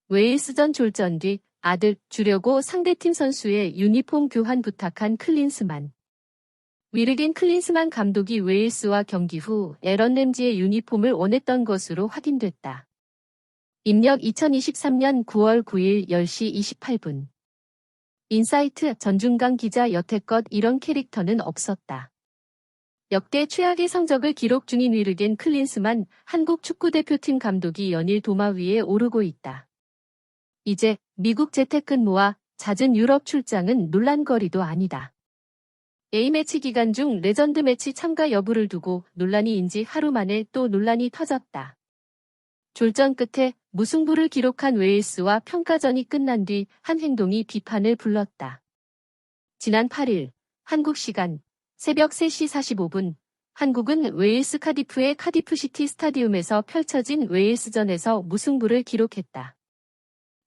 웨일스전 졸전 뒤 아들 주려고 상대팀 선수의 유니폼 교환 부탁한 클린스만. 위르겐 클린스만 감독이 웨일스와 경기 후 에런 램지의 유니폼을 원했던 것으로 확인됐다. 입력 2023년 9월 9일 10시 28분. 인사이트 전중강 기자 여태껏 이런 캐릭터는 없었다. 역대 최악의 성적을 기록 중인 위르겐 클린스만 한국 축구대표팀 감독이 연일 도마 위에 오르고 있다. 이제 미국 재택근무와 잦은 유럽 출장은 논란거리도 아니다. A매치 기간 중 레전드 매치 참가 여부를 두고 논란이 인지 하루 만에 또 논란이 터졌다. 졸전 끝에 무승부를 기록한 웨일스와 평가전이 끝난 뒤 한 행동이 비판을 불렀다. 지난 8일 한국 시간 새벽 3시 45분 한국은 웨일스 카디프의 카디프시티 스타디움에서 펼쳐진 웨일스전에서 무승부를 기록했다.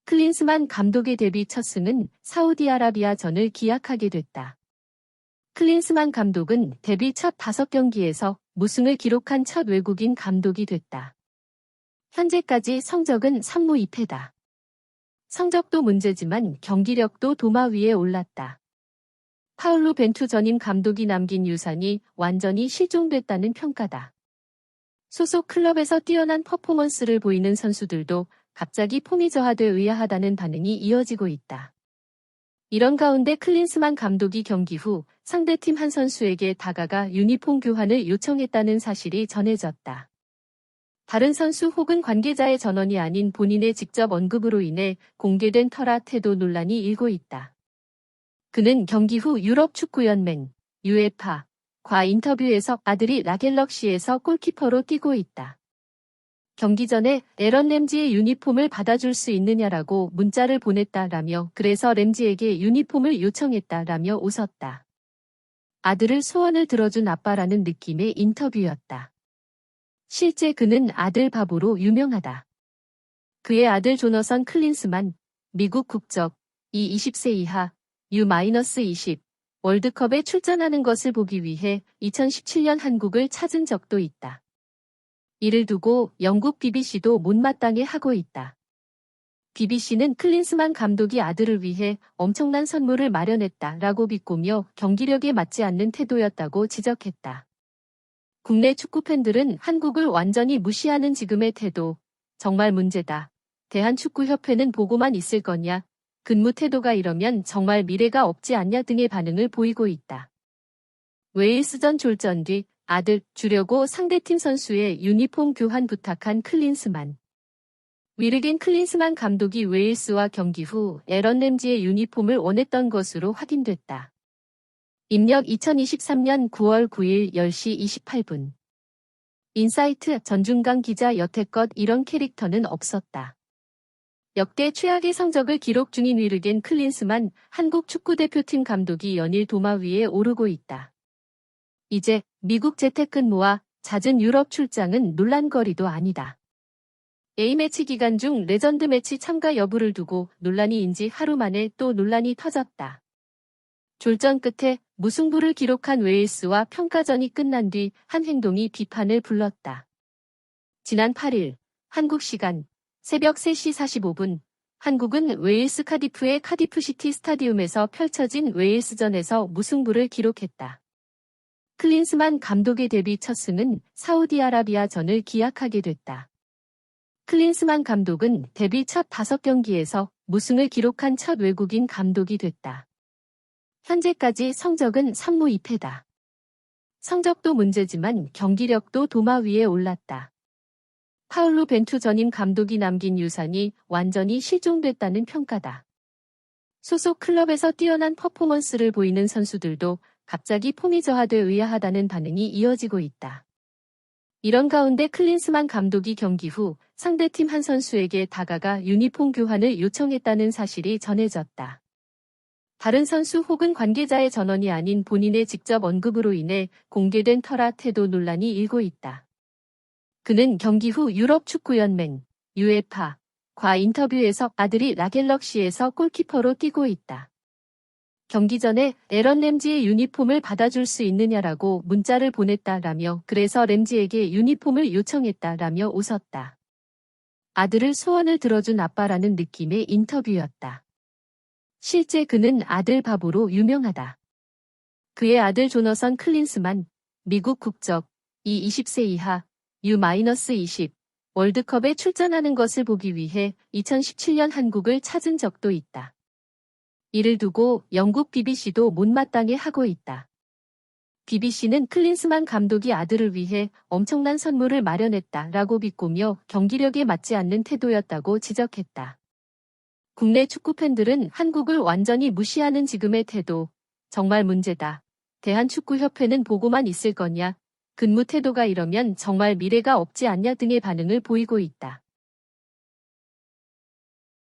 클린스만 감독의 데뷔 첫 승은 사우디아라비아전을 기약하게 됐다. 클린스만 감독은 데뷔 첫 5경기에서 무승을 기록한 첫 외국인 감독이 됐다. 현재까지 성적은 3무 2패다. 성적도 문제지만 경기력도 도마 위에 올랐다. 파울루 벤투 전임 감독이 남긴 유산이 완전히 실종됐다는 평가다. 소속 클럽에서 뛰어난 퍼포먼스를 보이는 선수들도 갑자기 폼이 저하돼 의아하다는 반응이 이어지고 있다. 이런 가운데 클린스만 감독이 경기 후 상대팀 한 선수에게 다가가 유니폼 교환을 요청했다는 사실이 전해졌다. 다른 선수 혹은 관계자의 전원이 아닌 본인의 직접 언급으로 인해 공개된 터라 태도 논란이 일고 있다. 그는 경기 후 유럽축구연맹 UEFA 과 인터뷰에서 아들이 라겔럭시에서 골키퍼로 뛰고 있다. 경기 전에 에런 램지의 유니폼을 받아줄 수 있느냐라고 문자를 보냈다라며 그래서 램지에게 유니폼을 요청했다라며 웃었다. 아들을 소원을 들어준 아빠라는 느낌의 인터뷰였다. 실제 그는 아들 바보로 유명하다. 그의 아들 조너선 클린스만, 미국 국적, 이 20세 이하, U-20 월드컵에 출전하는 것을 보기 위해 2017년 한국을 찾은 적도 있다. 이를 두고 영국 BBC도 못마땅해 하고 있다. BBC는 클린스만 감독이 아들을 위해 엄청난 선물을 마련했다라고 비꼬며 경기력에 맞지 않는 태도였다고 지적했다. 국내 축구팬들은 한국을 완전히 무시하는 지금의 태도, 정말 문제다. 대한축구협회는 보고만 있을 거냐, 근무 태도가 이러면 정말 미래가 없지 않냐 등의 반응을 보이고 있다. 웨일스전 졸전 뒤 아들 주려고 상대팀 선수의 유니폼 교환 부탁한 클린스만. 위르겐 클린스만 감독이 웨일스와 경기 후 에런 램지의 유니폼을 원했던 것으로 확인됐다. 입력 2023년 9월 9일 10시 28분. 인사이트 전중강 기자 여태껏 이런 캐릭터는 없었다. 역대 최악의 성적을 기록 중인 위르겐 클린스만 한국 축구대표팀 감독이 연일 도마 위에 오르고 있다. 이제 미국 재택근무와 잦은 유럽 출장은 논란거리도 아니다. A매치 기간 중 레전드 매치 참가 여부를 두고 논란이 인지 하루 만에 또 논란이 터졌다. 졸전 끝에 무승부를 기록한 웨일스와 평가전이 끝난 뒤 한 행동이 비판을 불렀다. 지난 8일 한국 시간 새벽 3시 45분 한국은 웨일스 카디프의 카디프시티 스타디움에서 펼쳐진 웨일스전에서 무승부를 기록했다. 클린스만 감독의 데뷔 첫 승은 사우디아라비아전을 기약하게 됐다. 클린스만 감독은 데뷔 첫 5경기에서 무승을 기록한 첫 외국인 감독이 됐다. 현재까지 성적은 3무 2패다. 성적도 문제지만 경기력도 도마 위에 올랐다. 파울루 벤투 전임 감독이 남긴 유산이 완전히 실종됐다는 평가다. 소속 클럽에서 뛰어난 퍼포먼스를 보이는 선수들도 갑자기 폼이 저하돼 의아하다는 반응이 이어지고 있다. 이런 가운데 클린스만 감독이 경기 후 상대팀 한 선수에게 다가가 유니폼 교환을 요청했다는 사실이 전해졌다. 다른 선수 혹은 관계자의 전원이 아닌 본인의 직접 언급으로 인해 공개된 터라 태도 논란이 일고 있다. 그는 경기 후 유럽축구연맹 UEFA 과 인터뷰에서 아들이 라겔럭시에서 골키퍼로 뛰고 있다. 경기 전에 에런 램지의 유니폼을 받아줄 수 있느냐라고 문자를 보냈다라며 그래서 램지에게 유니폼을 요청했다라며 웃었다. 아들을 소원을 들어준 아빠라는 느낌의 인터뷰였다. 실제 그는 아들 바보로 유명하다. 그의 아들 조너선 클린스만, 미국 국적, 이 20세 이하, U-20 월드컵에 출전하는 것을 보기 위해 2017년 한국을 찾은 적도 있다. 이를 두고 영국 BBC도 못마땅해 하고 있다. BBC는 클린스만 감독이 아들을 위해 엄청난 선물을 마련했다라고 비꼬며 경기력에 맞지 않는 태도였다고 지적했다. 국내 축구 팬들은 한국을 완전히 무시하는 지금의 태도, 정말 문제다. 대한축구협회는 보고만 있을 거냐? 근무 태도가 이러면 정말 미래가 없지 않냐 등의 반응을 보이고 있다.